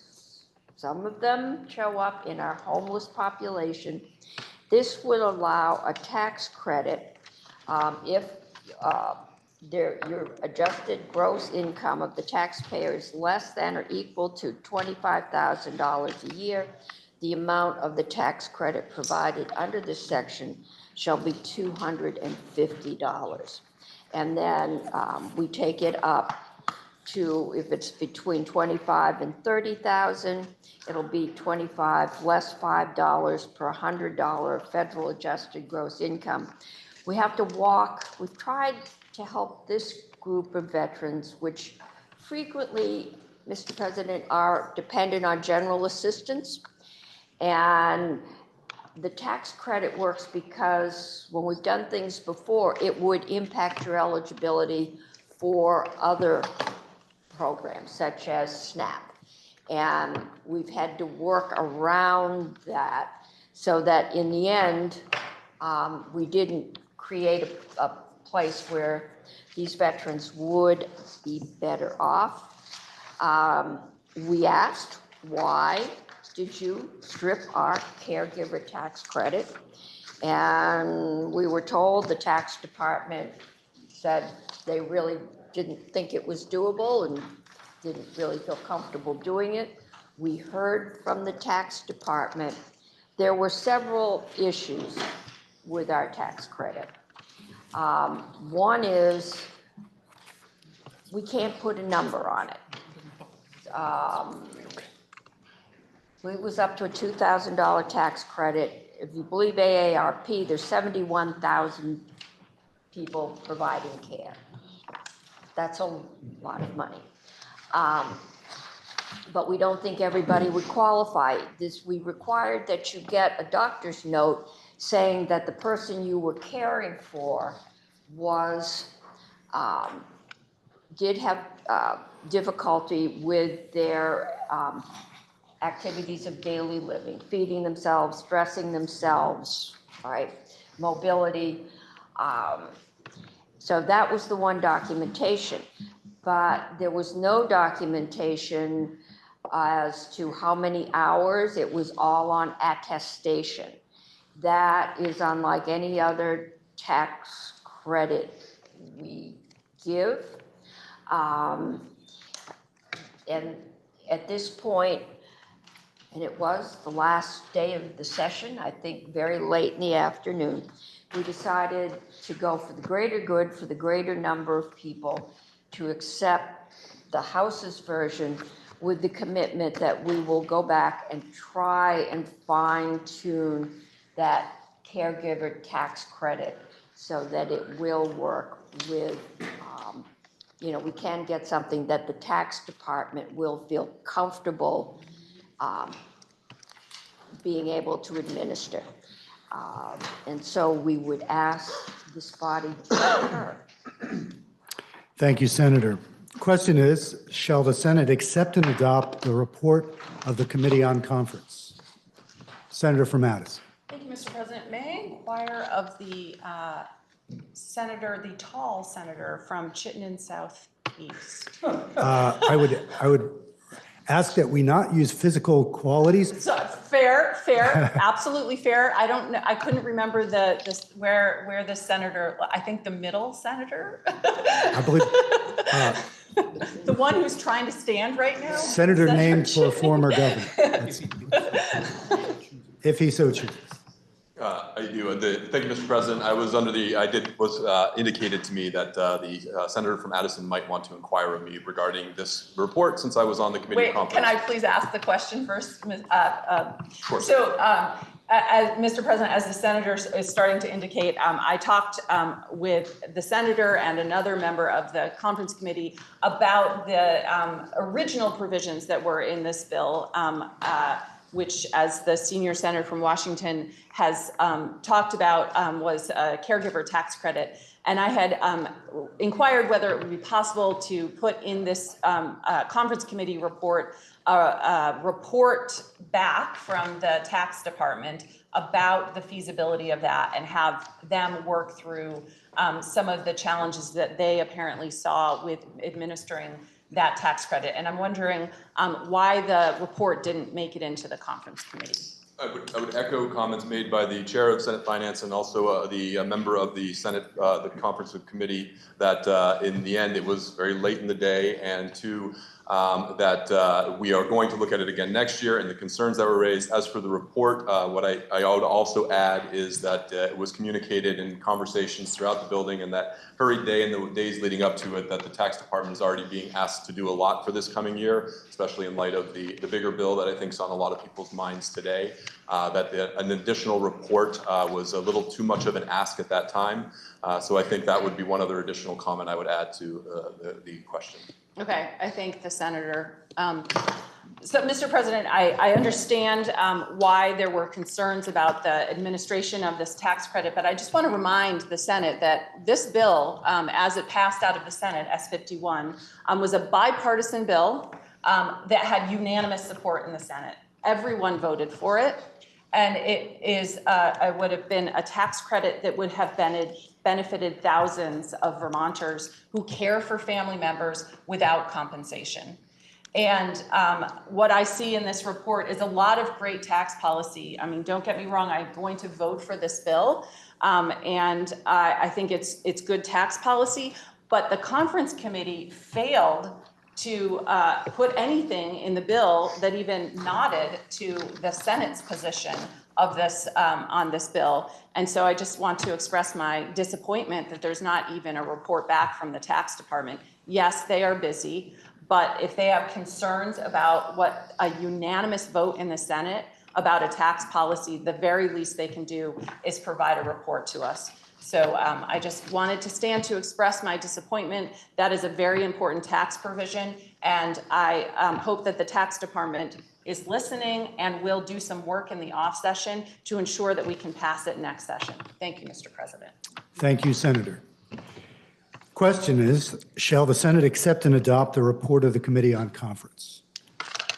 S9: some of them show up in our homeless population. This would allow a tax credit if your adjusted gross income of the taxpayer is less than or equal to $25,000 a year. The amount of the tax credit provided under this section shall be $250. And then we take it up to, if it's between 25 and 30,000, it'll be 25 less $5 per $100 federal adjusted gross income, we have to walk, we've tried to help this group of veterans, which frequently, Mr. President, are dependent on general assistance. And the tax credit works because when we've done things before, it would impact your eligibility for other programs such as SNAP. And we've had to work around that so that in the end, we didn't create a place where these veterans would be better off. We asked, why did you strip our caregiver tax credit? And we were told the tax department said they really didn't think it was doable and didn't really feel comfortable doing it. We heard from the tax department. There were several issues with our tax credit. One is we can't put a number on it. It was up to a $2,000 tax credit. If you believe AARP, there's 71,000 people providing care. That's a lot of money. But we don't think everybody would qualify. We required that you get a doctor's note saying that the person you were caring for did have difficulty with their activities of daily living, feeding themselves, dressing themselves, right? Mobility. So that was the one documentation, but there was no documentation as to how many hours. It was all on attestation. That is unlike any other tax credit we give. And at this point, and it was the last day of the session, I think very late in the afternoon, we decided to go for the greater good, for the greater number of people, to accept the House's version with the commitment that we will go back and try and fine tune that caregiver tax credit so that it will work with, we can get something that the tax department will feel comfortable being able to administer. And so we would ask this body to concur.
S3: Thank you, Senator. Question is, shall the Senate accept and adopt the report of the Committee on Conference? Senator from Addis.
S10: Thank you, Mr. President. May I inquire of the senator, the tall senator from Chittenden Southeast?
S3: I would ask that we not use physical qualities.
S10: So fair, absolutely fair. I don't know. I couldn't remember where the senator. I think the middle senator.
S3: I believe
S10: the one who's trying to stand right now.
S3: Senator named for a former governor, if he so chooses.
S8: I do. Thank you, Mr. President. I was indicated to me that the senator from Addison might want to inquire of me regarding this report since I was on the committee.
S10: Wait, can I please ask the question first?
S8: Sure.
S10: So, as Mr. President, as the senator is starting to indicate, I talked with the senator and another member of the conference committee about the original provisions that were in this bill, which, as the senior senator from Washington has talked about, was a caregiver tax credit. And I had inquired whether it would be possible to put in this conference committee report a report back from the tax department about the feasibility of that and have them work through some of the challenges that they apparently saw with administering that tax credit. And I'm wondering why the report didn't make it into the conference committee.
S8: I would echo comments made by the chair of Senate Finance and also the member of the Senate, the conference committee, that in the end it was very late in the day, and to that we are going to look at it again next year, and the concerns that were raised. As for the report, what I would also add is that it was communicated in conversations throughout the building, and that hurried day and the days leading up to it, that the tax department is already being asked to do a lot for this coming year, especially in light of the bigger bill that I think is on a lot of people's minds today. That an additional report was a little too much of an ask at that time. So I think that would be one other additional comment I would add to the question.
S10: Okay, I thank the senator. So, Mr. President, I understand why there were concerns about the administration of this tax credit, but I just want to remind the Senate that this bill, as it passed out of the Senate, S51, was a bipartisan bill that had unanimous support in the Senate. Everyone voted for it, and it would have been a tax credit that would have benefited thousands of Vermonters who care for family members without compensation. And what I see in this report is a lot of great tax policy. I mean, don't get me wrong, I'm going to vote for this bill. And I think it's good tax policy, but the conference committee failed to put anything in the bill that even nodded to the Senate's position of this on this bill. And so I just want to express my disappointment that there's not even a report back from the tax department. Yes, they are busy, but if they have concerns about what a unanimous vote in the Senate about a tax policy, the very least they can do is provide a report to us. So I just wanted to stand to express my disappointment. That is a very important tax provision, and I hope that the tax department is listening and will do some work in the off session to ensure that we can pass it next session. Thank you, Mr. President.
S3: Thank you, Senator. Question is, shall the Senate accept and adopt the report of the Committee on Conference?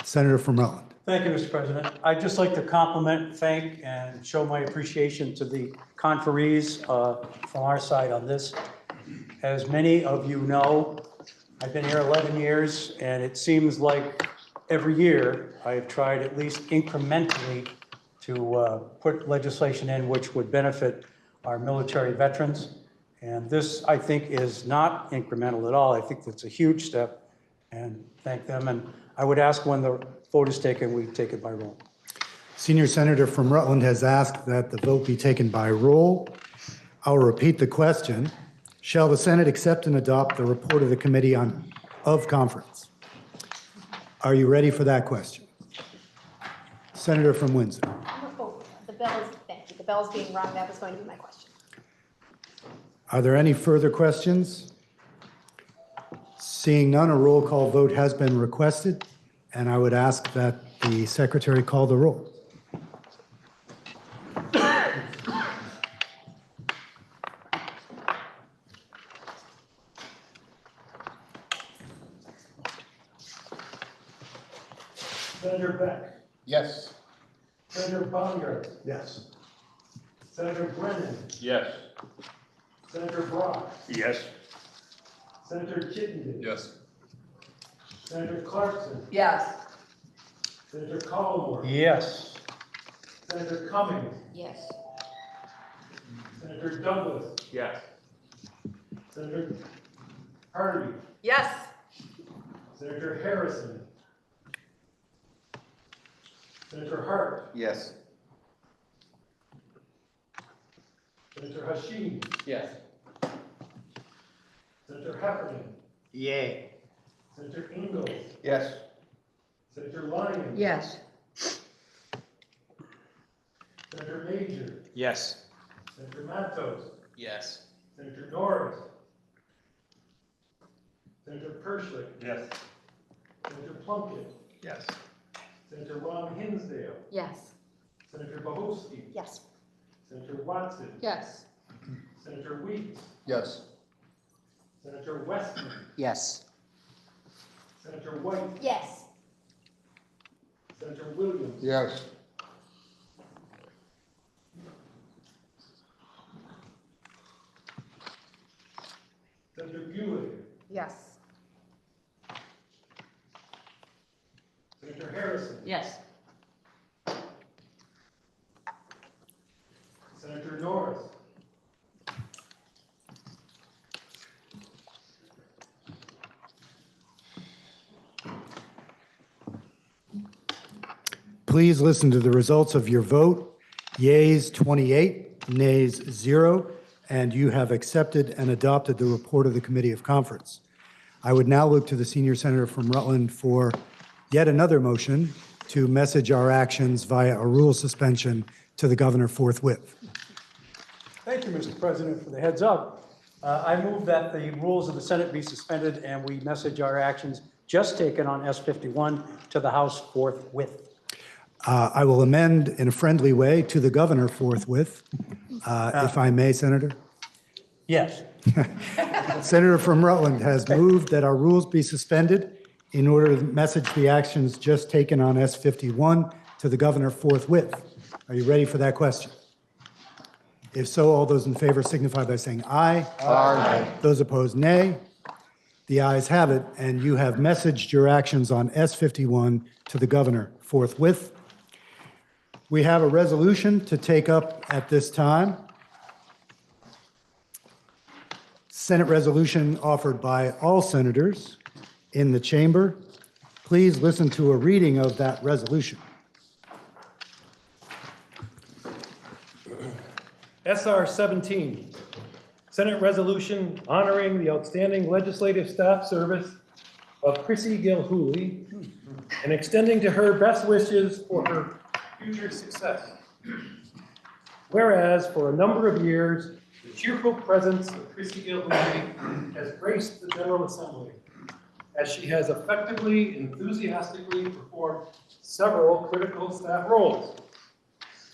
S3: Senator from Rutland.
S5: Thank you, Mr. President. I'd just like to compliment, thank, and show my appreciation to the conferees from our side on this. As many of you know, I've been here 11 years, and it seems like every year I've tried at least incrementally to put legislation in which would benefit our military veterans. And this, I think, is not incremental at all. I think that's a huge step, and thank them. And I would ask when the vote is taken, we take it by roll.
S3: Senior Senator from Rutland has asked that the vote be taken by roll. I'll repeat the question. Shall the Senate accept and adopt the report of the Committee of Conference? Are you ready for that question? Senator from Windsor.
S4: Oh, thank you. The bell is being rung. That was going to be my question.
S3: Are there any further questions? Seeing none, a roll call vote has been requested, and I would ask that the secretary call the roll.
S12: Senator Beck.
S2: Yes.
S12: Senator Baumgart.
S3: Yes.
S12: Senator Brennan.
S7: Yes.
S12: Senator Brock.
S7: Yes.
S12: Senator Chittenden.
S8: Yes.
S12: Senator Clarkson.
S6: Yes.
S12: Senator Collmore.
S5: Yes.
S12: Senator Cummings.
S9: Yes.
S12: Senator Douglas.
S7: Yes.
S12: Senator Hardy.
S6: Yes.
S12: Senator Harrison. Senator Hart.
S2: Yes.
S12: Senator Hashim.
S2: Yes.
S12: Senator Heffernan.
S2: Yay.
S12: Senator Ingalls.
S2: Yes.
S12: Senator Lyons.
S9: Yes.
S12: Senator Major.
S2: Yes.
S12: Senator Matos.
S2: Yes.
S12: Senator Norris. Senator Perschlick.
S7: Yes.
S12: Senator Plunkett.
S2: Yes.
S12: Senator Ron Hinsdale.
S9: Yes.
S12: Senator Bohosky.
S4: Yes.
S12: Senator Watson.
S9: Yes.
S12: Senator Weeks.
S2: Yes.
S12: Senator Westman.
S2: Yes.
S12: Senator White.
S4: Yes.
S12: Senator Williams.
S2: Yes.
S12: Senator Bueller.
S9: Yes.
S12: Senator Harrison.
S9: Yes.
S12: Senator Norris.
S3: please listen to the results of your vote. Yeas 28, nays 0, and you have accepted and adopted the report of the Committee of Conference. I would now look to the senior senator from Rutland for yet another motion to message our actions via a rule suspension to the governor forthwith.
S5: Thank you, Mr. President, for the heads up. I move that the rules of the Senate be suspended and we message our actions just taken on S51 to the House forthwith.
S3: I will amend in a friendly way to the governor forthwith, if I may, Senator.
S5: Yes.
S3: Senator from Rutland has moved that our rules be suspended in order to message the actions just taken on S51 to the governor forthwith. Are you ready for that question? If so, all those in favor signify by saying aye. Aye. Those opposed, nay. The ayes have it, and you have messaged your actions on S51 to the governor forthwith. We have a resolution to take up at this time. Senate resolution offered by all senators in the chamber. Please listen to a reading of that resolution.
S12: SR 17, Senate Resolution honoring the outstanding legislative staff service of Chrissy Gilhooly and extending to her best wishes for her future success. Whereas for a number of years, the cheerful presence of Chrissy Gilhooly has graced the General Assembly, as she has effectively, enthusiastically performed several critical staff roles.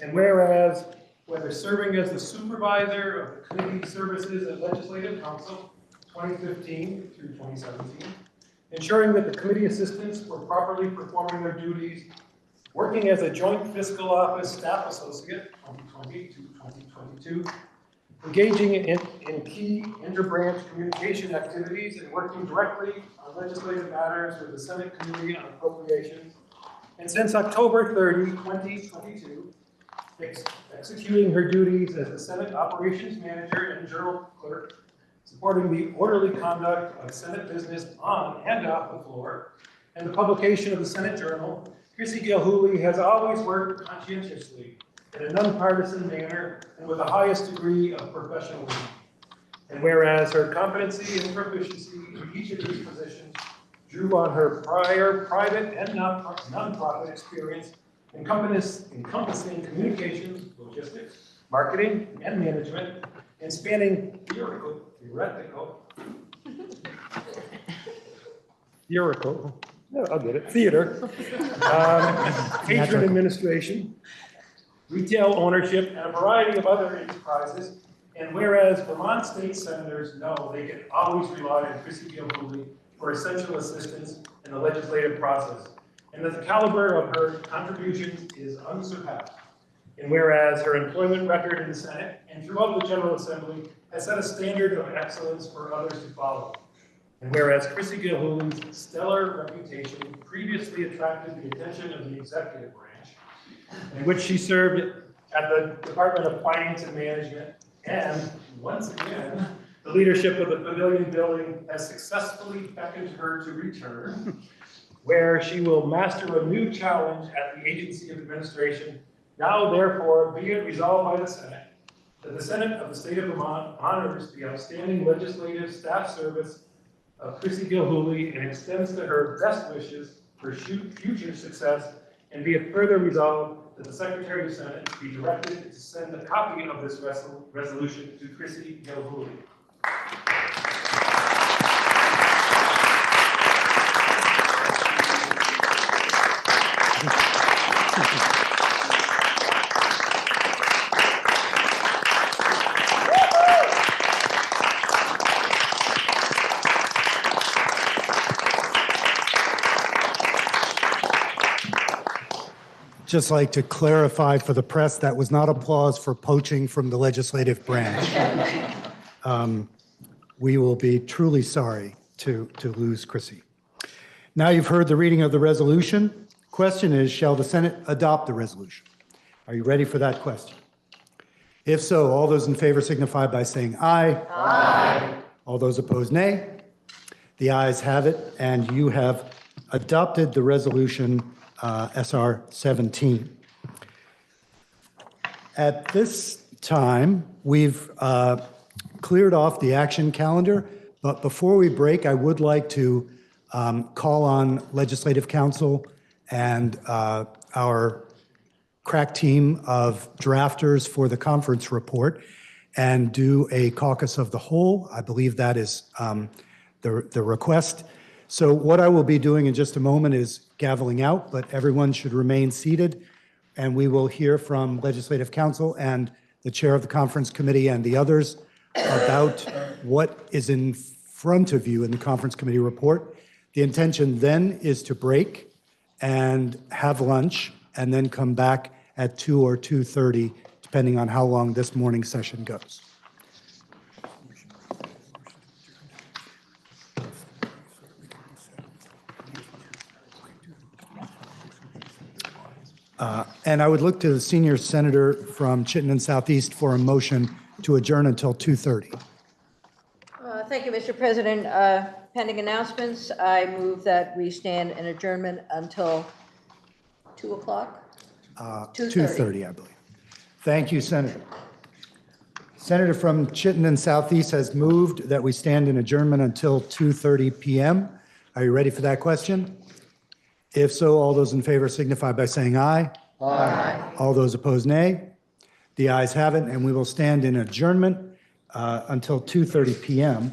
S12: And whereas, whether serving as the supervisor of the committee services at Legislative Council 2015 through 2017, ensuring that the committee assistants were properly performing their duties, working as a joint fiscal office staff associate 2020 to 2022, engaging in key interbranch communication activities and working directly on legislative matters with the Senate Committee on Appropriations, and since October 30, 2022, executing her duties as the Senate Operations Manager and Journal Clerk, supporting the orderly conduct of Senate business on and off the floor, and the publication of the Senate Journal, Chrissy Gilhooly has always worked conscientiously in a nonpartisan manner and with the highest degree of professionalism. And whereas her competency and proficiency in each of these positions drew on her prior private and nonprofit experience encompassing communications, logistics, marketing, and management, and spanning theoretical, I'll get it, theater, patron administration, retail ownership, and a variety of other enterprises. And whereas Vermont state senators know they can always rely on Chrissy Gilhooly for essential assistance in the legislative process, and that the caliber of her contributions is unsurpassed. And whereas her employment record in the Senate and throughout the General Assembly has set a standard of excellence for others to follow. And whereas Chrissy Gilhooly's stellar reputation previously attracted the attention of the executive branch, in which she served at the Department of Finance and Management, and once again, the leadership of the Pavilion Building has successfully beckoned her to return, where she will master a new challenge at the Agency of Administration. Now, therefore, be it resolved by the Senate that the Senate of the State of Vermont honors the outstanding legislative staff service of Chrissy Gilhooly and extends to her best wishes for future success, and be it further resolved that the Secretary of the Senate be directed to send a copy of this resolution to Chrissy Gilhooly.
S3: Just like to clarify for the press, that was not applause for poaching from the legislative branch. We will be truly sorry to lose Chrissy. Now you've heard the reading of the resolution. Question is, shall the Senate adopt the resolution? Are you ready for that question? If so, all those in favor signify by saying aye. Aye. All those opposed, nay. The ayes have it, and you have adopted the resolution SR 17. At this time, we've cleared off the action calendar, but before we break, I would like to call on Legislative Council and our crack team of drafters for the conference report and do a caucus of the whole. I believe that is the request. So what I will be doing in just a moment is gaveling out, but everyone should remain seated, and we will hear from Legislative Council and the chair of the conference committee and the others about what is in front of you in the conference committee report. The intention then is to break and have lunch and then come back at 2 or 2:30, depending on how long this morning session goes. And I would look to the senior senator from Chittenden Southeast for a motion to adjourn until 2:30.
S9: Thank you, Mr. President. Pending announcements, I move that we stand in adjournment until 2 o'clock?
S3: 2:30, I believe. Thank you, Senator. Senator from Chittenden Southeast has moved that we stand in adjournment until 2:30 p.m. Are you ready for that question? If so, all those in favor signify by saying aye. Aye. All those opposed, nay. The ayes have it, and we will stand in adjournment until 2:30 p.m.